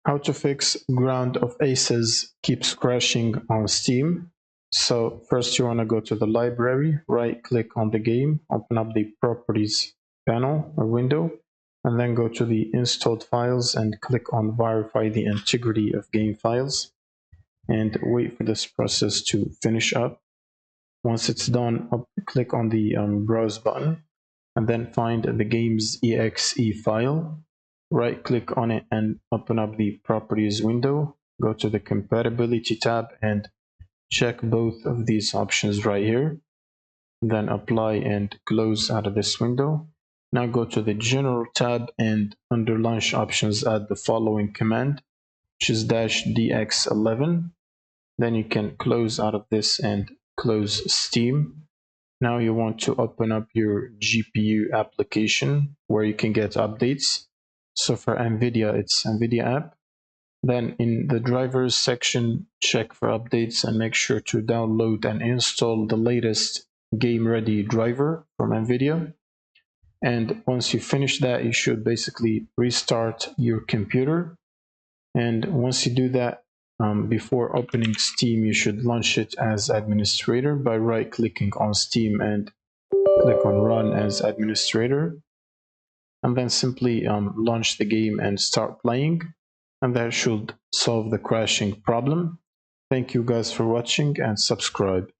How to fix Ground of Aces keeps crashing on Steam. So first you want to go to the library, right click on the game, open up the properties panel or window, and then go to the installed files and click on verify the integrity of game files and wait for this process to finish up. Once it's done, click on the browse button and then find the game's exe file. Right click on it and open up the properties window. Go to the compatibility tab and check both of these options right here. Then apply and close out of this window. Now go to the general tab and under launch options add the following command, which is -dx11. Then you can close out of this and close Steam. Now you want to open up your GPU application where you can get updates. So for NVIDIA, it's NVIDIA app. Then in the drivers section, check for updates and make sure to download and install the latest game ready driver from NVIDIA. And once you finish that, you should basically restart your computer. And once you do that, before opening Steam, you should launch it as administrator by right-clicking on Steam and click on Run as administrator. And then simply launch the game and start playing. And that should solve the crashing problem. Thank you guys for watching and subscribe.